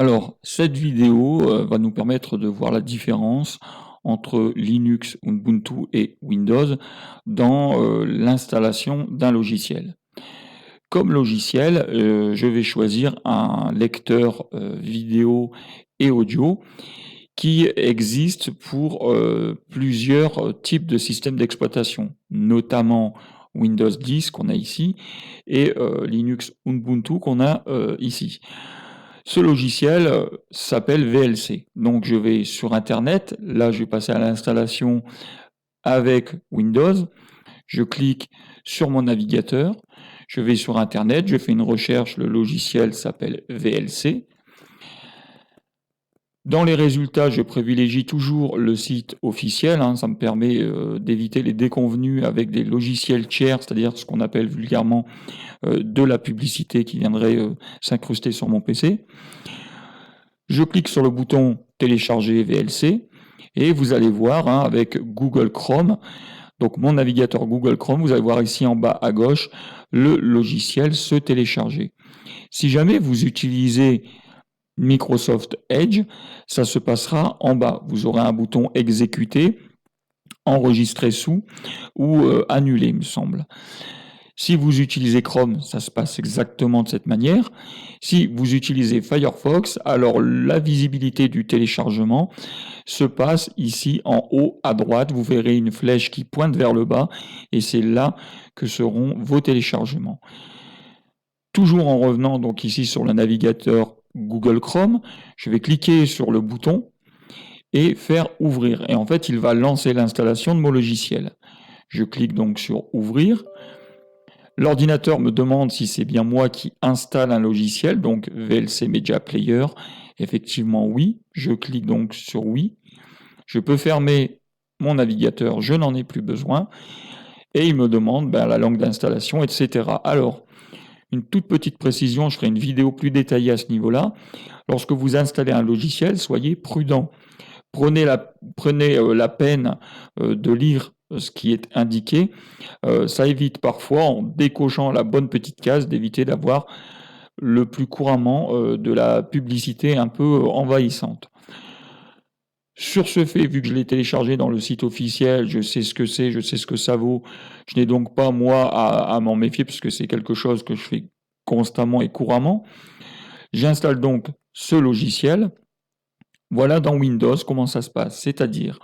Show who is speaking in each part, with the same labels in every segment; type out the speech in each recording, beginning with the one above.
Speaker 1: Alors, cette vidéo va nous permettre de voir la différence entre Linux, Ubuntu et Windows dans l'installation d'un logiciel. Comme logiciel, je vais choisir un lecteur vidéo et audio qui existe pour plusieurs types de systèmes d'exploitation, notamment Windows 10 qu'on a ici et Linux Ubuntu qu'on a ici. Ce logiciel s'appelle VLC. Donc je vais sur Internet, là je vais passer à l'installation avec Windows, je clique sur mon navigateur, je vais sur Internet, je fais une recherche, le logiciel s'appelle VLC. Dans les résultats, je privilégie toujours le site officiel, ça me permet d'éviter les déconvenus avec des logiciels tiers, c'est-à-dire ce qu'on appelle vulgairement de la publicité qui viendrait s'incruster sur mon PC. Je clique sur le bouton télécharger VLC et vous allez voir avec Google Chrome, donc mon navigateur Google Chrome, vous allez voir ici en bas à gauche le logiciel se télécharger. Si jamais vous utilisez Microsoft Edge, ça se passera en bas. Vous aurez un bouton exécuter, enregistrer sous ou annuler, il me semble. Si vous utilisez Chrome, ça se passe exactement de cette manière. Si vous utilisez Firefox, alors la visibilité du téléchargement se passe ici en haut à droite. Vous verrez une flèche qui pointe vers le bas et c'est là que seront vos téléchargements. Toujours en revenant donc ici sur le navigateur Google Chrome, je vais cliquer sur le bouton et faire ouvrir. Et en fait, il va lancer l'installation de mon logiciel. Je clique donc sur ouvrir. L'ordinateur me demande si c'est bien moi qui installe un logiciel, donc VLC Media Player. Effectivement, oui. Je clique donc sur oui. Je peux fermer mon navigateur, je n'en ai plus besoin. Et il me demande la langue d'installation, etc. Alors, une toute petite précision, je ferai une vidéo plus détaillée à ce niveau-là. Lorsque vous installez un logiciel, soyez prudent. Prenez la peine de lire ce qui est indiqué. Ça évite parfois, en décochant la bonne petite case, d'éviter d'avoir le plus couramment de la publicité un peu envahissante. Sur ce fait, vu que je l'ai téléchargé dans le site officiel, je sais ce que c'est, je sais ce que ça vaut, je n'ai donc pas moi à m'en méfier puisque c'est quelque chose que je fais constamment et couramment. J'installe donc ce logiciel. Voilà dans Windows comment ça se passe, c'est-à-dire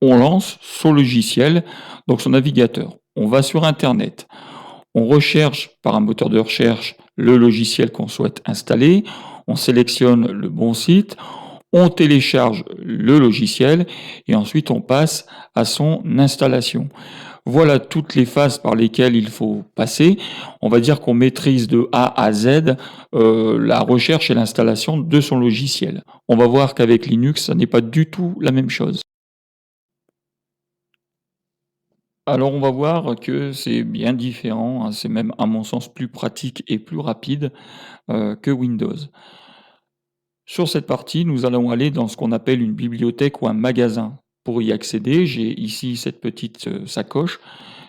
Speaker 1: on lance son logiciel, donc son navigateur. On va sur Internet, on recherche par un moteur de recherche le logiciel qu'on souhaite installer, on sélectionne le bon site, on télécharge le logiciel et ensuite on passe à son installation. Voilà toutes les phases par lesquelles il faut passer. On va dire qu'on maîtrise de A à Z la recherche et l'installation de son logiciel. On va voir qu'avec Linux, ça n'est pas du tout la même chose. Alors on va voir que c'est bien différent, c'est même à mon sens plus pratique et plus rapide que Windows. Sur cette partie, nous allons aller dans ce qu'on appelle une bibliothèque ou un magasin. Pour y accéder, j'ai ici cette petite sacoche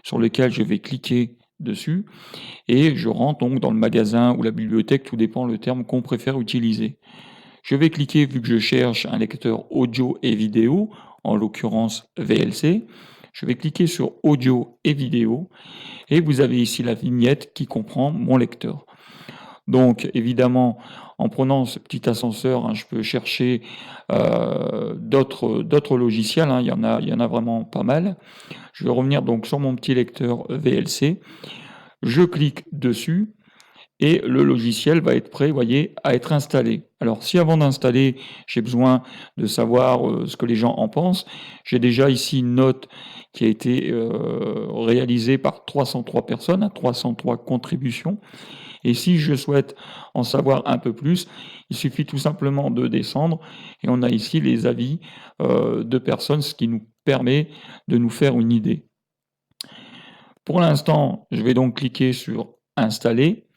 Speaker 1: sur laquelle je vais cliquer dessus et je rentre donc dans le magasin ou la bibliothèque, tout dépend le terme qu'on préfère utiliser. Je vais cliquer, vu que je cherche un lecteur audio et vidéo, en l'occurrence VLC, je vais cliquer sur audio et vidéo et vous avez ici la vignette qui comprend mon lecteur. Donc évidemment, en prenant ce petit ascenseur, je peux chercher d'autres logiciels, il y en a vraiment pas mal. Je vais revenir donc sur mon petit lecteur VLC, je clique dessus et le logiciel va être prêt, voyez, à être installé. Alors si avant d'installer, j'ai besoin de savoir ce que les gens en pensent, j'ai déjà ici une note qui a été réalisée par 303 personnes, 303 contributions. Et si je souhaite en savoir un peu plus, il suffit tout simplement de descendre et on a ici les avis de personnes, ce qui nous permet de nous faire une idée. Pour l'instant, je vais donc cliquer sur installer.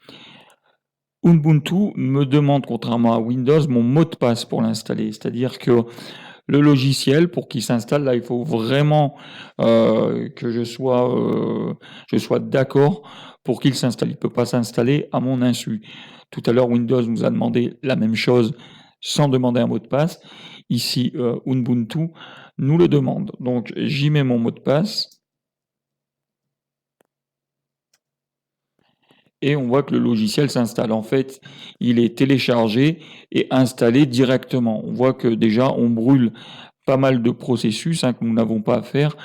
Speaker 1: Ubuntu me demande, contrairement à Windows, mon mot de passe pour l'installer. C'est-à-dire que Le logiciel, pour qu'il s'installe, là, il faut vraiment que je sois d'accord pour qu'il s'installe. Il ne peut pas s'installer à mon insu. Tout à l'heure, Windows nous a demandé la même chose sans demander un mot de passe. Ici, Ubuntu nous le demande. Donc, j'y mets mon mot de passe. Et on voit que le logiciel s'installe. En fait, il est téléchargé et installé directement. On voit que déjà, on brûle pas mal de processus que nous n'avons pas à faire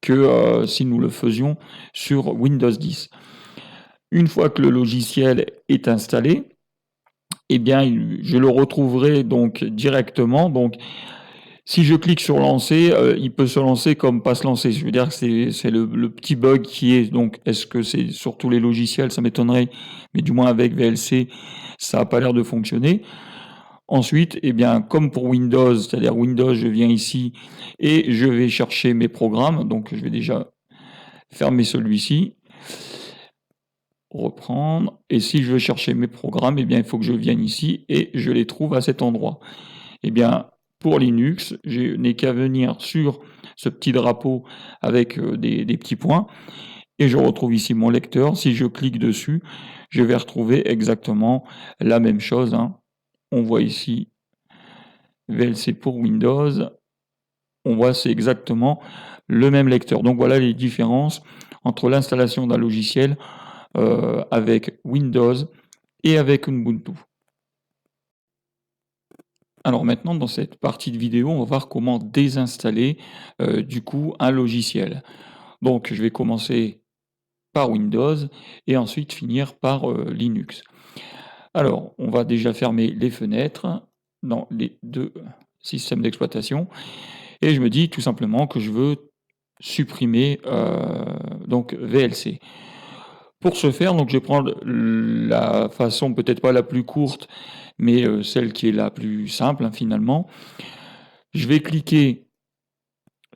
Speaker 1: que si nous le faisions sur Windows 10. Une fois que le logiciel est installé, eh bien, je le retrouverai donc directement. Donc, si je clique sur lancer, il peut se lancer comme pas se lancer. Je veux dire que c'est le petit bug qui est. Donc, est-ce que c'est sur tous les logiciels? Ça m'étonnerait, mais du moins avec VLC, ça n'a pas l'air de fonctionner. Ensuite, eh bien, comme pour Windows, c'est-à-dire Windows, je viens ici et je vais chercher mes programmes. Donc, je vais déjà fermer celui-ci, reprendre. Et si je veux chercher mes programmes, eh bien, il faut que je vienne ici et je les trouve à cet endroit. Eh bien, pour Linux, je n'ai qu'à venir sur ce petit drapeau avec des petits points et je retrouve ici mon lecteur. Si je clique dessus, je vais retrouver exactement la même chose. On voit ici VLC pour Windows. On voit c'est exactement le même lecteur. Donc voilà les différences entre l'installation d'un logiciel avec Windows et avec Ubuntu. Alors maintenant, dans cette partie de vidéo, on va voir comment désinstaller du coup un logiciel. Donc je vais commencer par Windows et ensuite finir par Linux. Alors, on va déjà fermer les fenêtres dans les deux systèmes d'exploitation et je me dis tout simplement que je veux supprimer donc VLC. Pour ce faire, donc je vais prendre la façon peut-être pas la plus courte, mais celle qui est la plus simple finalement. Je vais cliquer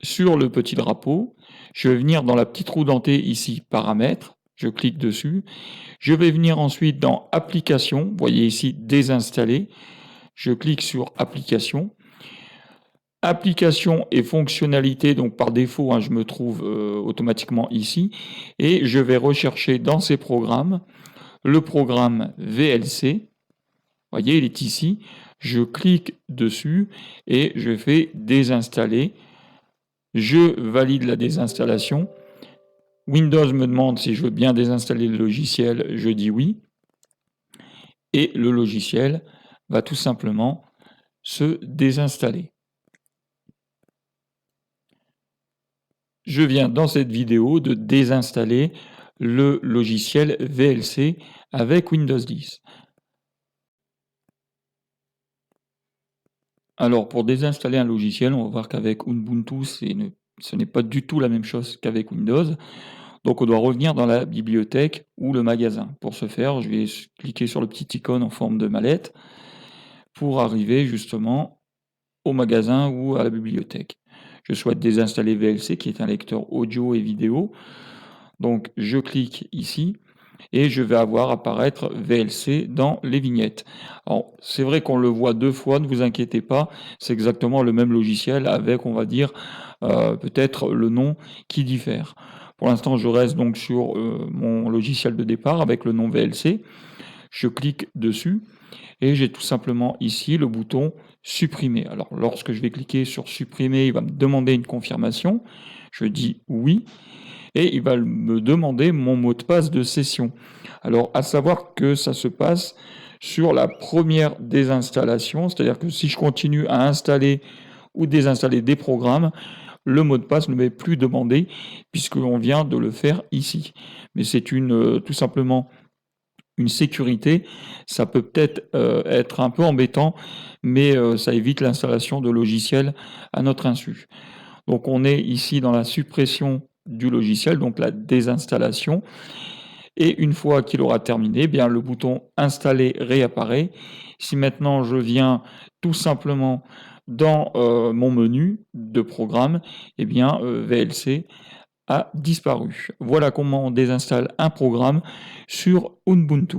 Speaker 1: sur le petit drapeau, je vais venir dans la petite roue dentée ici, paramètres, je clique dessus, je vais venir ensuite dans applications, vous voyez ici désinstaller, je clique sur applications, applications et fonctionnalités, donc par défaut je me trouve automatiquement ici, et je vais rechercher dans ces programmes le programme VLC, vous voyez il est ici, je clique dessus et je fais désinstaller. Je valide la désinstallation. Windows me demande si je veux bien désinstaller le logiciel, je dis oui. Et le logiciel va tout simplement se désinstaller. Je viens dans cette vidéo de désinstaller le logiciel VLC avec Windows 10. Alors pour désinstaller un logiciel, on va voir qu'avec Ubuntu, ce n'est pas du tout la même chose qu'avec Windows. Donc on doit revenir dans la bibliothèque ou le magasin. Pour ce faire, je vais cliquer sur le petit icône en forme de mallette pour arriver justement au magasin ou à la bibliothèque. Je souhaite désinstaller VLC qui est un lecteur audio et vidéo. Donc je clique ici et je vais avoir apparaître VLC dans les vignettes. Alors c'est vrai qu'on le voit deux fois, ne vous inquiétez pas, c'est exactement le même logiciel avec, on va dire, peut-être le nom qui diffère. Pour l'instant, je reste donc sur mon logiciel de départ avec le nom VLC. Je clique dessus et j'ai tout simplement ici le bouton supprimer. Alors lorsque je vais cliquer sur supprimer, il va me demander une confirmation. Je dis oui et il va me demander mon mot de passe de session. Alors à savoir que ça se passe sur la première désinstallation, c'est-à-dire que si je continue à installer ou désinstaller des programmes, le mot de passe ne m'est plus demandé puisqu'on vient de le faire ici. Mais c'est tout simplement une sécurité. Ça peut peut-être être un peu embêtant, mais ça évite l'installation de logiciels à notre insu. Donc on est ici dans la suppression du logiciel, donc la désinstallation. Et une fois qu'il aura terminé, eh bien le bouton installer réapparaît. Si maintenant je viens tout simplement dans mon menu de programme, eh bien VLC a disparu. Voilà comment on désinstalle un programme sur Ubuntu.